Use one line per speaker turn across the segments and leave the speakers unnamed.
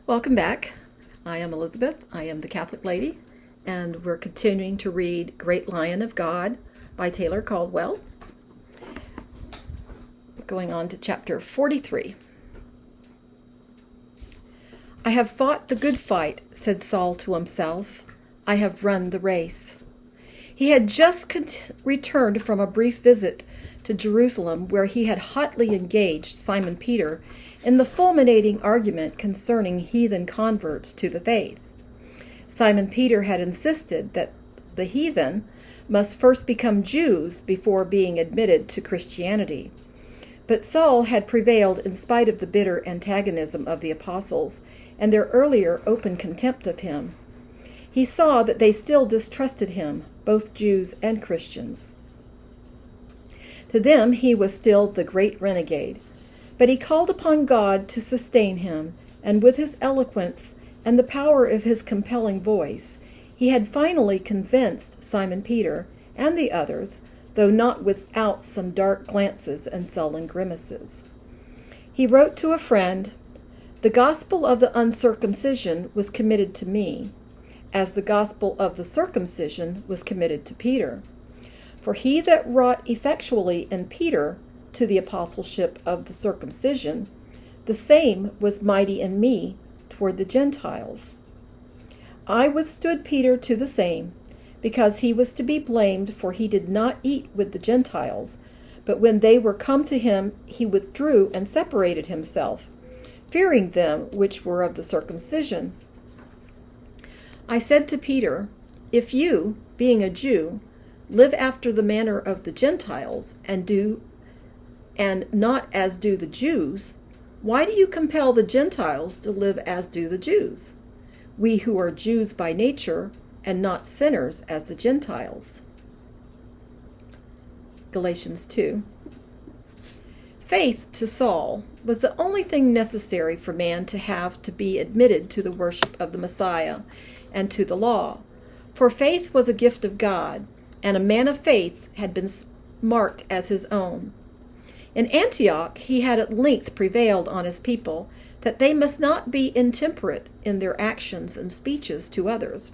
Welcome back. I am Elizabeth. I am the Catholic Lady, and we're continuing to read Great Lion of God by Taylor Caldwell. Going on to chapter 43. I have fought the good fight, said Saul to himself. I have run the race. He had just returned from a brief visit to Jerusalem, where he had hotly engaged Simon Peter in the fulminating argument concerning heathen converts to the faith. Simon Peter had insisted that the heathen must first become Jews before being admitted to Christianity. But Saul had prevailed in spite of the bitter antagonism of the apostles and their earlier open contempt of him. He saw that they still distrusted him, both Jews and Christians. To them he was still the great renegade, but he called upon God to sustain him, and with his eloquence and the power of his compelling voice, he had finally convinced Simon Peter and the others, though not without some dark glances and sullen grimaces. He wrote to a friend, "The gospel of the uncircumcision was committed to me, as the gospel of the circumcision was committed to Peter. For he that wrought effectually in Peter to the apostleship of the circumcision, the same was mighty in me toward the Gentiles. I withstood Peter to the same, because he was to be blamed, for he did not eat with the Gentiles, but when they were come to him, he withdrew and separated himself, fearing them which were of the circumcision. I said to Peter, If you, being a Jew, live after the manner of the Gentiles, and not as do the Jews, why do you compel the Gentiles to live as do the Jews? We who are Jews by nature, and not sinners as the Gentiles." Galatians 2. Faith to Saul was the only thing necessary for man to have to be admitted to the worship of the Messiah and to the law. For faith was a gift of God, and a man of faith had been marked as his own. In Antioch he had at length prevailed on his people that they must not be intemperate in their actions and speeches to others,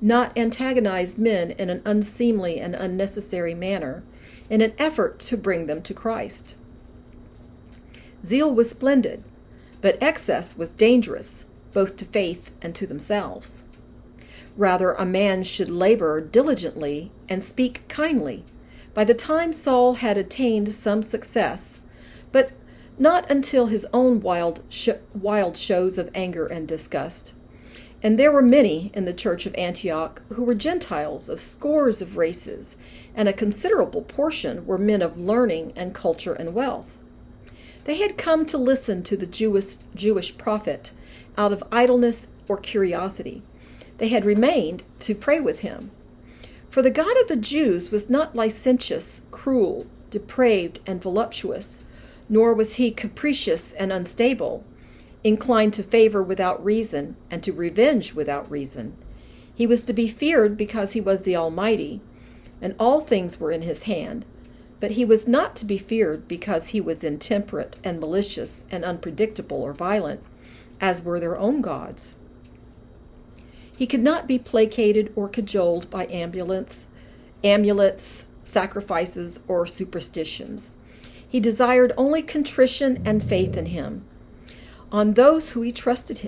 not antagonize men in an unseemly and unnecessary manner, in an effort to bring them to Christ. Zeal was splendid, but excess was dangerous, both to faith and to themselves. Rather, a man should labor diligently and speak kindly. By the time Saul had attained some success, but not until his own wild shows of anger and disgust. And there were many in the church of Antioch who were Gentiles of scores of races, and a considerable portion were men of learning and culture and wealth. They had come to listen to the Jewish prophet out of idleness or curiosity. They had remained to pray with him. For the God of the Jews was not licentious, cruel, depraved, and voluptuous, nor was he capricious and unstable, inclined to favor without reason and to revenge without reason. He was to be feared because he was the Almighty, and all things were in his hand, but he was not to be feared because he was intemperate and malicious and unpredictable or violent, as were their own gods. He could not be placated or cajoled by amulets, sacrifices, or superstitions. He desired only contrition and faith in him. On those who trusted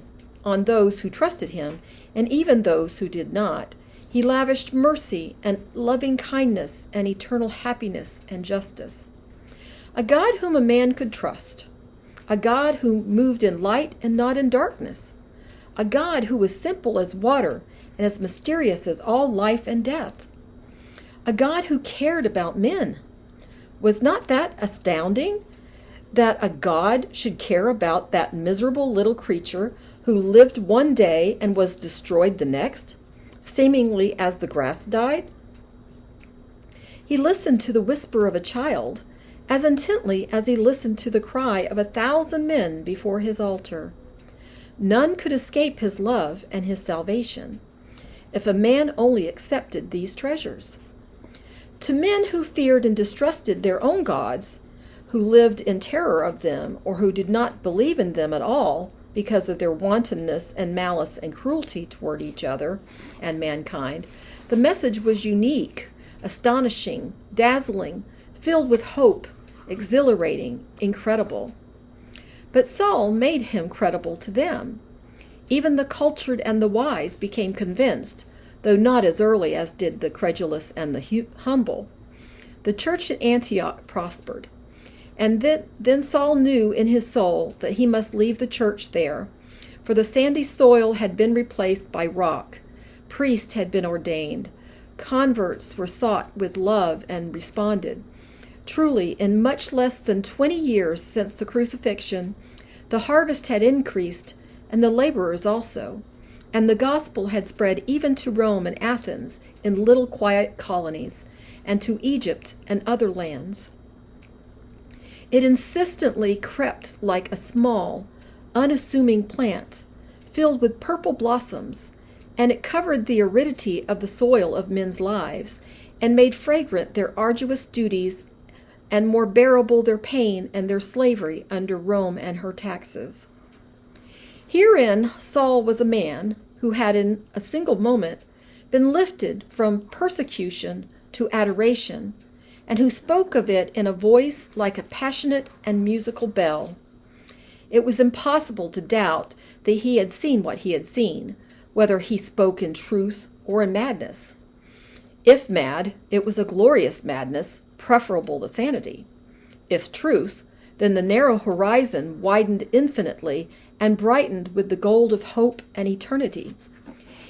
him, and even those who did not, he lavished mercy and loving kindness and eternal happiness and justice. A God whom a man could trust. A God who moved in light and not in darkness. A God who was simple as water and as mysterious as all life and death. A God who cared about men. Was not that astounding? That a God should care about that miserable little creature who lived one day and was destroyed the next, seemingly as the grass died? He listened to the whisper of a child as intently as he listened to the cry of 1,000 men before his altar. None could escape his love and his salvation, if a man only accepted these treasures. To men who feared and distrusted their own gods, who lived in terror of them, or who did not believe in them at all, because of their wantonness and malice and cruelty toward each other and mankind, the message was unique, astonishing, dazzling, filled with hope, exhilarating, incredible. But Saul made him credible to them. Even the cultured and the wise became convinced, though not as early as did the credulous and the humble. The church at Antioch prospered. And then Saul knew in his soul that he must leave the church there, for the sandy soil had been replaced by rock. Priests had been ordained. Converts were sought with love and responded. Truly, in much less than 20 years since the crucifixion, the harvest had increased, and the laborers also, and the gospel had spread even to Rome and Athens in little quiet colonies, and to Egypt and other lands. It insistently crept like a small, unassuming plant, filled with purple blossoms, and it covered the aridity of the soil of men's lives, and made fragrant their arduous duties, and more bearable their pain and their slavery under Rome and her taxes. Herein Saul was a man who had in a single moment been lifted from persecution to adoration, and who spoke of it in a voice like a passionate and musical bell. It was impossible to doubt that he had seen what he had seen, whether he spoke in truth or in madness. If mad, it was a glorious madness, preferable to sanity. If truth, then the narrow horizon widened infinitely and brightened with the gold of hope and eternity.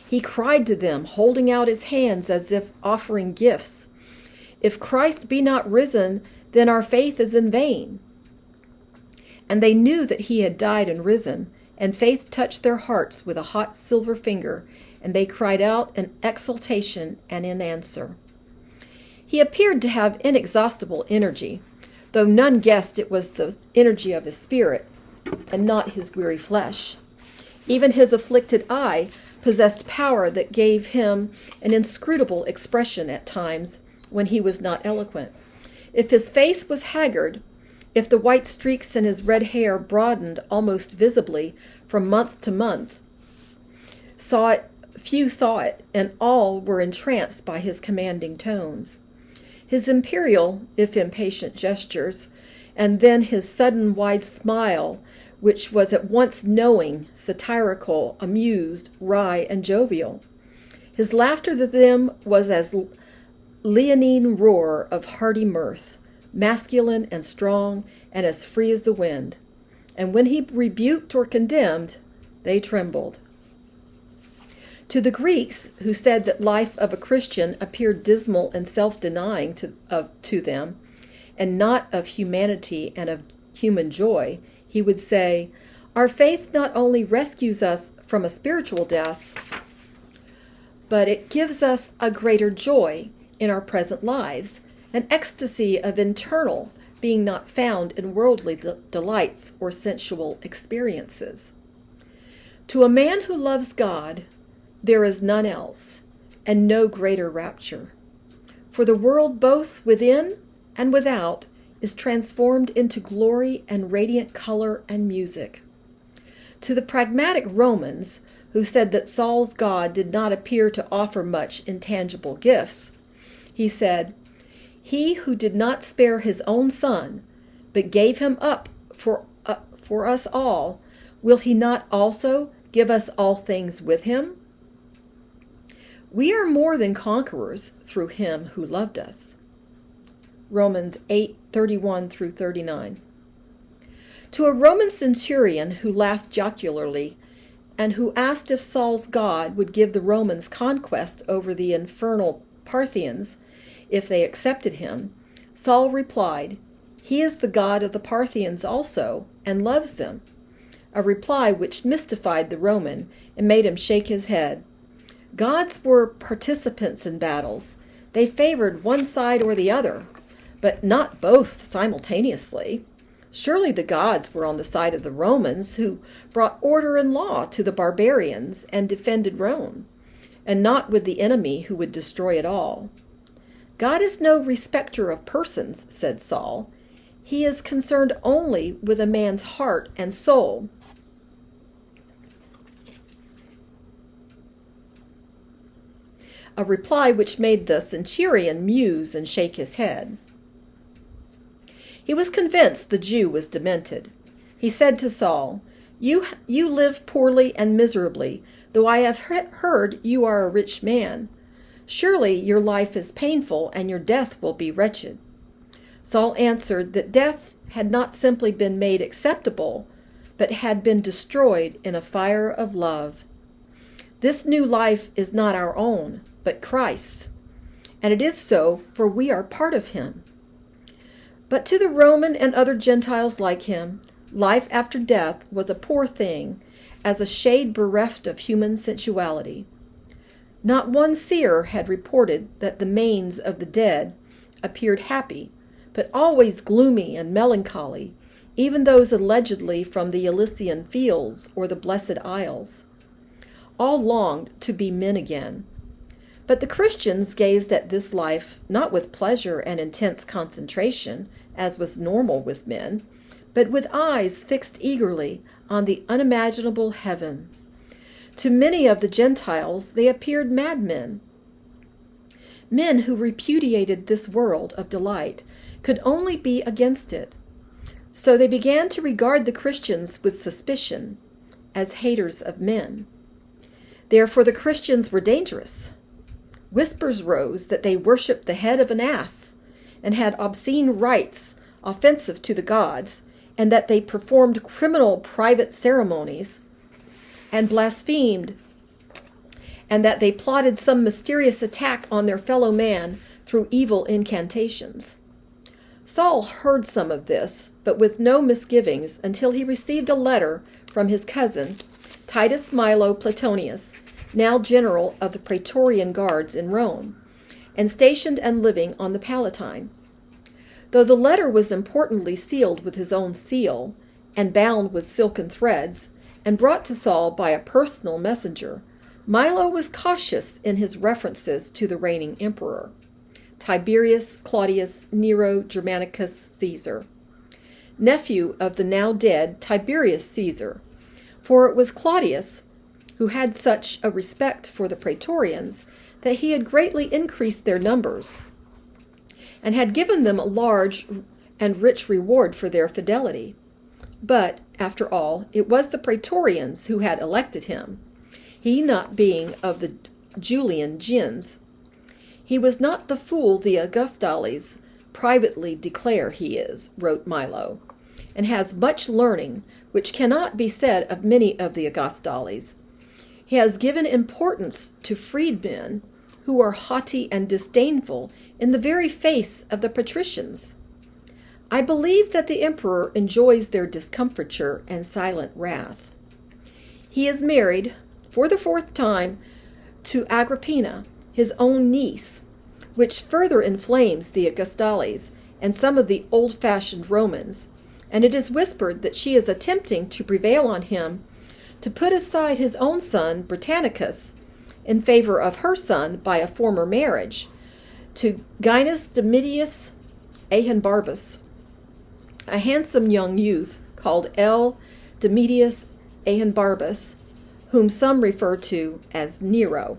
He cried to them, holding out his hands as if offering gifts, "If Christ be not risen, then our faith is in vain." And they knew that he had died and risen, and faith touched their hearts with a hot silver finger, and they cried out in exultation and in answer. He appeared to have inexhaustible energy, though none guessed it was the energy of his spirit, and not his weary flesh. Even his afflicted eye possessed power that gave him an inscrutable expression at times, when he was not eloquent. If his face was haggard, if the white streaks in his red hair broadened almost visibly from month to month, few saw it, and all were entranced by his commanding tones. His imperial, if impatient gestures, and then his sudden wide smile, which was at once knowing, satirical, amused, wry, and jovial. His laughter to them was as leonine roar of hearty mirth, masculine and strong, and as free as the wind. And when he rebuked or condemned, they trembled. To the Greeks, who said that life of a Christian appeared dismal and self-denying to them, and not of humanity and of human joy, he would say, "Our faith not only rescues us from a spiritual death, but it gives us a greater joy in our present lives, an ecstasy of internal being not found in worldly delights or sensual experiences. To a man who loves God, there is none else, and no greater rapture. For the world both within and without is transformed into glory and radiant color and music. To the pragmatic Romans, who said that Saul's God did not appear to offer much intangible gifts, he said, "He who did not spare his own son, but gave him up for us all, will he not also give us all things with him? We are more than conquerors through him who loved us." Romans 8:31 through 39. To a Roman centurion who laughed jocularly, and who asked if Saul's God would give the Romans conquest over the infernal Parthians if they accepted him, Saul replied, "He is the God of the Parthians also, and loves them," a reply which mystified the Roman and made him shake his head. Gods were participants in battles. They favored one side or the other, but not both simultaneously. Surely the gods were on the side of the Romans, who brought order and law to the barbarians and defended Rome, and not with the enemy who would destroy it all. "God is no respecter of persons," said Saul. "He is concerned only with a man's heart and soul." a reply which made the centurion muse and shake his head. He was convinced the Jew was demented. He said to Saul, You live poorly and miserably, though I have heard you are a rich man. Surely your life is painful, and your death will be wretched. Saul answered that death had not simply been made acceptable, but had been destroyed in a fire of love. This new life is not our own, but Christ's, and it is so, for we are part of him. But to the Roman and other Gentiles like him, life after death was a poor thing, as a shade bereft of human sensuality. Not one seer had reported that the manes of the dead appeared happy, but always gloomy and melancholy, even those allegedly from the Elysian fields or the Blessed Isles. All longed to be men again. But the Christians gazed at this life not with pleasure and intense concentration, as was normal with men, but with eyes fixed eagerly on the unimaginable heaven. To many of the Gentiles they appeared madmen. Men who repudiated this world of delight could only be against it. So they began to regard the Christians with suspicion, as haters of men. Therefore the Christians were dangerous. Whispers rose that they worshipped the head of an ass, and had obscene rites offensive to the gods, and that they performed criminal private ceremonies, and blasphemed, and that they plotted some mysterious attack on their fellow man through evil incantations. Saul heard some of this, but with no misgivings, until he received a letter from his cousin, Titus Milo Platonius, now general of the Praetorian Guards in Rome, and stationed and living on the Palatine. Though the letter was importantly sealed with his own seal, and bound with silken threads, and brought to Saul by a personal messenger, Milo was cautious in his references to the reigning emperor, Tiberius Claudius Nero Germanicus Caesar, nephew of the now dead Tiberius Caesar, for it was Claudius who had such a respect for the Praetorians that he had greatly increased their numbers, and had given them a large and rich reward for their fidelity. But, after all, it was the Praetorians who had elected him, he not being of the Julian gens. He was not the fool the Augustales privately declare he is, wrote Milo, and has much learning, which cannot be said of many of the Augustales. He has given importance to freedmen who are haughty and disdainful in the very face of the patricians. I believe that the emperor enjoys their discomfiture and silent wrath. He is married, for the 4th time, to Agrippina, his own niece, which further inflames the Augustales and some of the old-fashioned Romans, and it is whispered that she is attempting to prevail on him to put aside his own son, Britannicus, in favor of her son by a former marriage, to Gaius Domitius Ahenbarbus, a handsome young youth called L. Domitius Ahenbarbus, whom some refer to as Nero.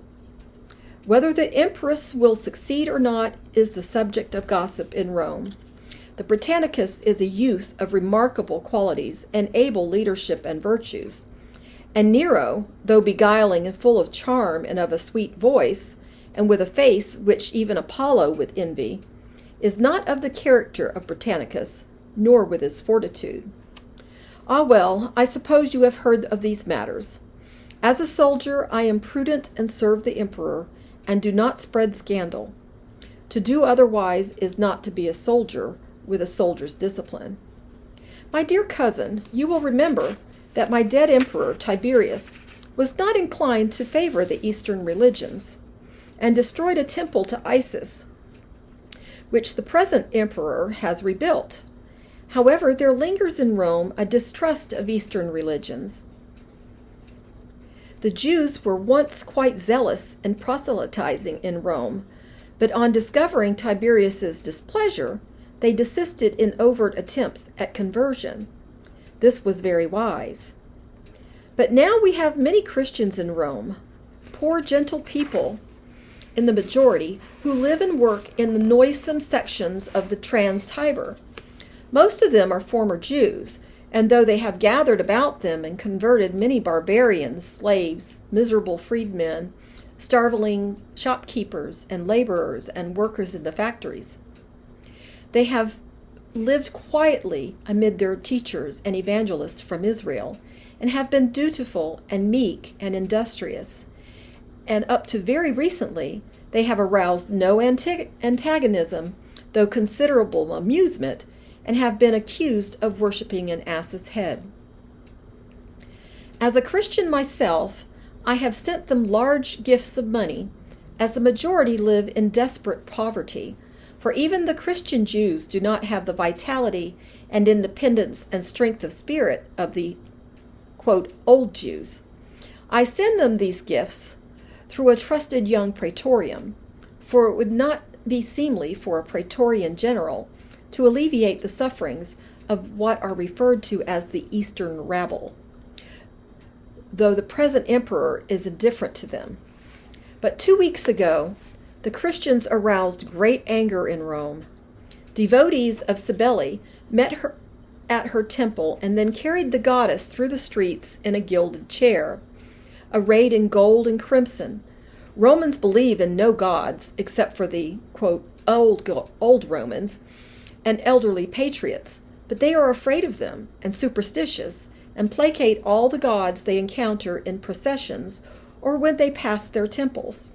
Whether the empress will succeed or not is the subject of gossip in Rome. The Britannicus is a youth of remarkable qualities and able leadership and virtues. And Nero, though beguiling and full of charm and of a sweet voice, and with a face which even Apollo would envy, is not of the character of Britannicus, nor with his fortitude. Ah well, I suppose you have heard of these matters. As a soldier, I am prudent and serve the emperor, and do not spread scandal. To do otherwise is not to be a soldier with a soldier's discipline. My dear cousin, you will remember that my dead emperor, Tiberius, was not inclined to favor the Eastern religions, and destroyed a temple to Isis, which the present emperor has rebuilt. However, there lingers in Rome a distrust of Eastern religions. The Jews were once quite zealous in proselytizing in Rome, but on discovering Tiberius's displeasure, they desisted in overt attempts at conversion. This was very wise. But now we have many Christians in Rome, poor gentle people, in the majority, who live and work in the noisome sections of the Trans-Tiber. Most of them are former Jews, and though they have gathered about them and converted many barbarians, slaves, miserable freedmen, starveling shopkeepers and laborers and workers in the factories, they have lived quietly amid their teachers and evangelists from Israel, and have been dutiful and meek and industrious. And up to very recently, they have aroused no antagonism, though considerable amusement, and have been accused of worshiping an ass's head. As a Christian myself, I have sent them large gifts of money, as the majority live in desperate poverty, for even the Christian Jews do not have the vitality and independence and strength of spirit of the, quote, old Jews. I send them these gifts through a trusted young praetorian, for it would not be seemly for a praetorian general to alleviate the sufferings of what are referred to as the Eastern rabble, though the present emperor is indifferent to them. But 2 weeks ago, the Christians aroused great anger in Rome. Devotees of Sibeli met her at her temple and then carried the goddess through the streets in a gilded chair, arrayed in gold and crimson. Romans believe in no gods except for the, quote, old Romans and elderly patriots, but they are afraid of them and superstitious and placate all the gods they encounter in processions or when they pass their temples.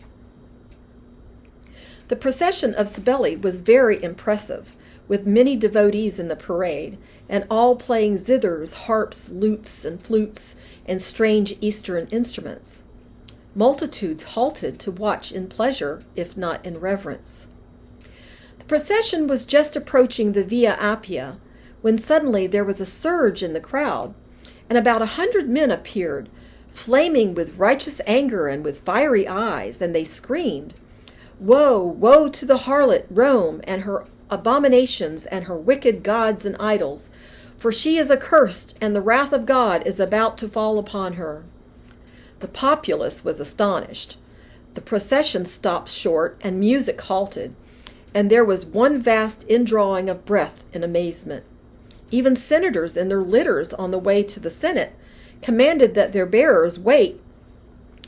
The procession of Sibeli was very impressive, with many devotees in the parade, and all playing zithers, harps, lutes, and flutes, and strange Eastern instruments. Multitudes halted to watch in pleasure, if not in reverence. The procession was just approaching the Via Appia, when suddenly there was a surge in the crowd, and about 100 men appeared, flaming with righteous anger and with fiery eyes, and they screamed, "Woe, woe to the harlot Rome and her abominations and her wicked gods and idols, for she is accursed, and the wrath of God is about to fall upon her." The populace was astonished. The procession stopped short, and music halted, and there was one vast indrawing of breath in amazement. Even senators in their litters on the way to the Senate commanded that their bearers wait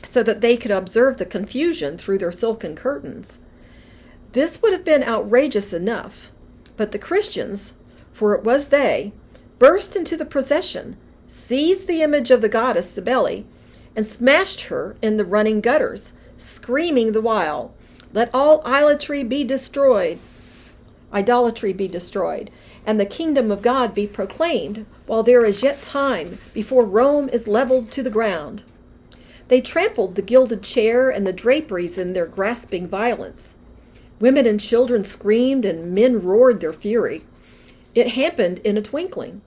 so that they could observe the confusion through their silken curtains. This would have been outrageous enough, but the Christians, for it was they, burst into the procession, seized the image of the goddess Sibeli, and smashed her in the running gutters, screaming the while, "Let all idolatry be destroyed, and the kingdom of God be proclaimed, while there is yet time, before Rome is leveled to the ground." They trampled the gilded chair and the draperies in their grasping violence. Women and children screamed, and men roared their fury. It happened in a twinkling.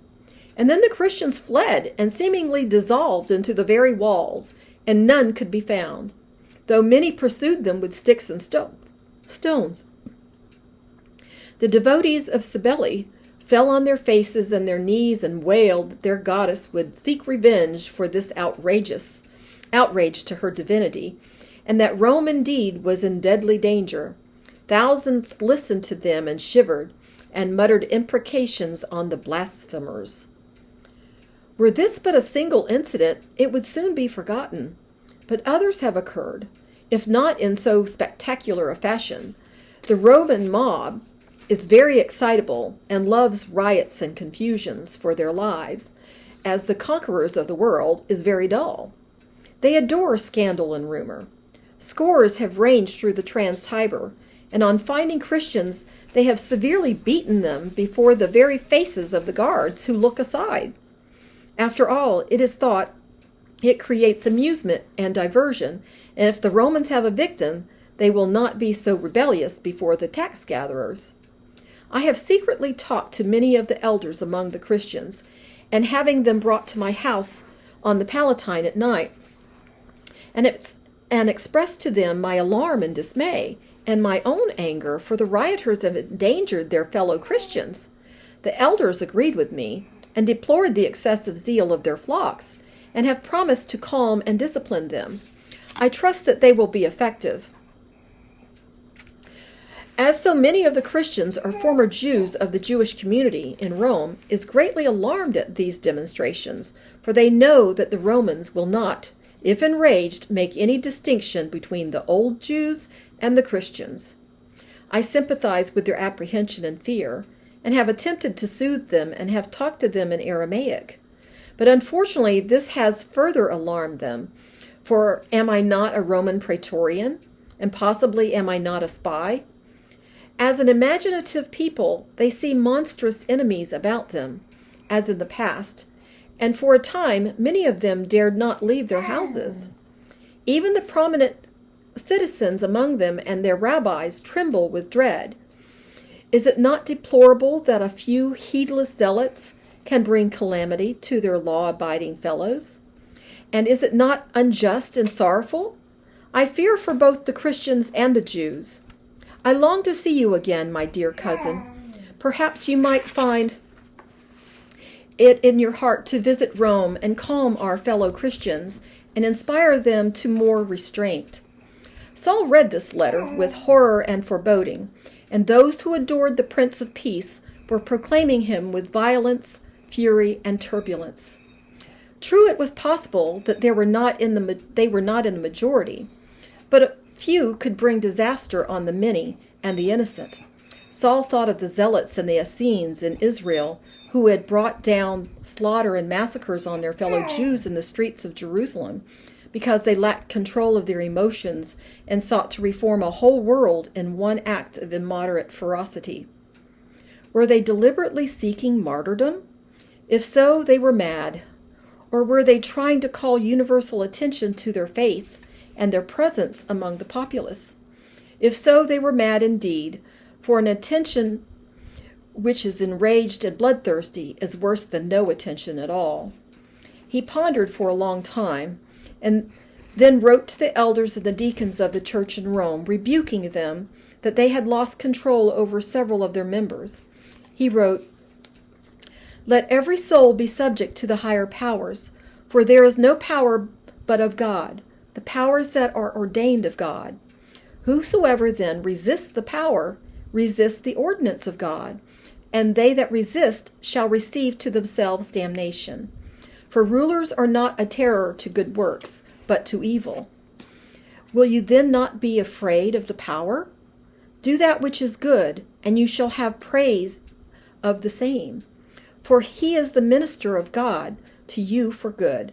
And then the Christians fled and seemingly dissolved into the very walls, and none could be found, though many pursued them with sticks and stones. The devotees of Sibeli fell on their faces and their knees and wailed that their goddess would seek revenge for this outrage to her divinity, and that Rome indeed was in deadly danger. Thousands listened to them and shivered, and muttered imprecations on the blasphemers. Were this but a single incident, it would soon be forgotten. But others have occurred, if not in so spectacular a fashion. The Roman mob is very excitable and loves riots and confusions for their lives, as the conquerors of the world is very dull. They adore scandal and rumor. Scores have ranged through the Trans-Tiber, and on finding Christians, they have severely beaten them before the very faces of the guards who look aside. After all, it is thought it creates amusement and diversion, and if the Romans have a victim, they will not be so rebellious before the tax gatherers. I have secretly talked to many of the elders among the Christians, and having them brought to my house on the Palatine at night, and expressed to them my alarm and dismay, and my own anger, for the rioters have endangered their fellow Christians. The elders agreed with me, and deplored the excessive zeal of their flocks, and have promised to calm and discipline them. I trust that they will be effective. as so many of the Christians are former Jews of the Jewish community in Rome, is greatly alarmed at these demonstrations, for they know that the Romans will not, if enraged, make any distinction between the old Jews and the Christians. I sympathize with their apprehension and fear, and have attempted to soothe them and have talked to them in Aramaic. But unfortunately, this has further alarmed them, for am I not a Roman praetorian? And possibly am I not a spy? As an imaginative people, they see monstrous enemies about them, as in the past, and for a time many of them dared not leave their houses. Even the prominent citizens among them and their rabbis tremble with dread. Is it not deplorable that a few heedless zealots can bring calamity to their law-abiding fellows? And is it not unjust and sorrowful? I fear for both the Christians and the Jews. I long to see you again, my dear cousin. Perhaps you might find it in your heart to visit Rome and calm our fellow Christians and inspire them to more restraint. Saul read this letter with horror and foreboding, and those who adored the Prince of Peace were proclaiming him with violence, fury, and turbulence. True, it was possible that they were not in the majority, but a few could bring disaster on the many and the innocent. Saul thought of the zealots and the Essenes in Israel who had brought down slaughter and massacres on their fellow Jews in the streets of Jerusalem because they lacked control of their emotions and sought to reform a whole world in one act of immoderate ferocity. Were they deliberately seeking martyrdom? If so, they were mad. Or were they trying to call universal attention to their faith and their presence among the populace? If so, they were mad indeed, for an attention which is enraged and bloodthirsty is worse than no attention at all. He pondered for a long time, and then wrote to the elders and the deacons of the church in Rome, rebuking them that they had lost control over several of their members. He wrote, "Let every soul be subject to the higher powers, for there is no power but of God, the powers that are ordained of God. Whosoever then resists the power, resists the ordinance of God, and they that resist shall receive to themselves damnation. For rulers are not a terror to good works, but to evil. Will you then not be afraid of the power? Do that which is good, and you shall have praise of the same. For he is the minister of God to you for good.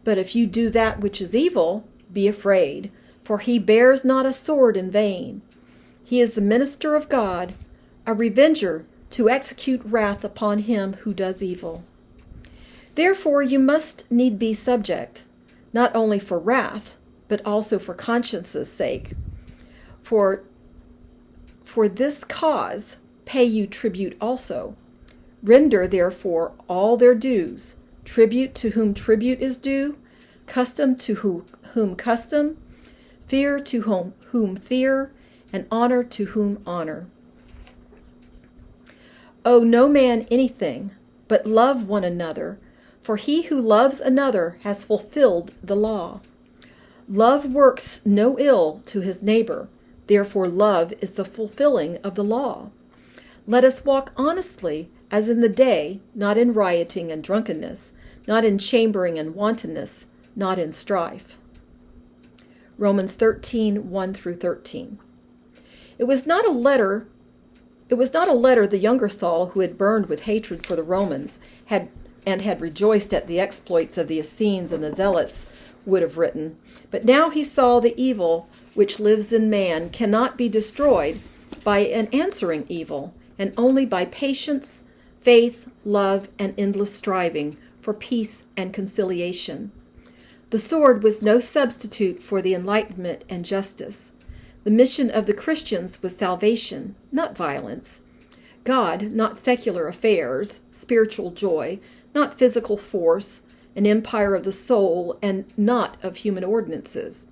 But if you do that which is evil, be afraid, for he bears not a sword in vain. He is the minister of God, a revenger to execute wrath upon him who does evil. Therefore you must need be subject, not only for wrath, but also for conscience's sake. For this cause pay you tribute also. Render therefore all their dues, tribute to whom tribute is due, custom to whom custom, fear to whom fear, and honor to whom honor. Owe no man anything, but love one another, for he who loves another has fulfilled the law. Love works no ill to his neighbor, therefore love is the fulfilling of the law. Let us walk honestly as in the day, not in rioting and drunkenness, not in chambering and wantonness, not in strife." Romans 13:1-13. It was not a letter the younger Saul, who had burned with hatred for the Romans had rejoiced at the exploits of the Essenes and the Zealots, would have written. But now he saw the evil which lives in man cannot be destroyed by an answering evil, and only by patience, faith, love, and endless striving for peace and conciliation. The sword was no substitute for the enlightenment and justice. The mission of the Christians was salvation, not violence. God, not secular affairs, spiritual joy, not physical force, an empire of the soul, and not of human ordinances.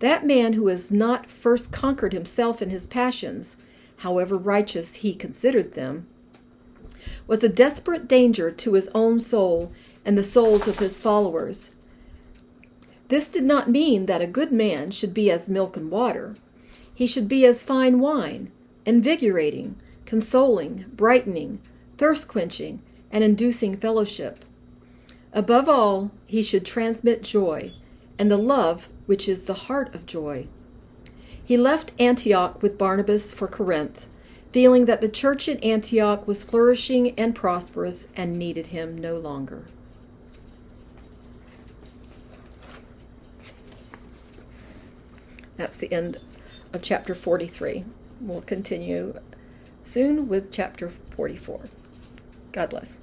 That man who has not first conquered himself in his passions, however righteous he considered them, was a desperate danger to his own soul and the souls of his followers. This did not mean that a good man should be as milk and water. He should be as fine wine, invigorating, consoling, brightening, thirst-quenching, and inducing fellowship. Above all, he should transmit joy, and the love which is the heart of joy. He left Antioch with Barnabas for Corinth, feeling that the church in Antioch was flourishing and prosperous and needed him no longer. That's the end of chapter 43. We'll continue soon with chapter 44. God bless.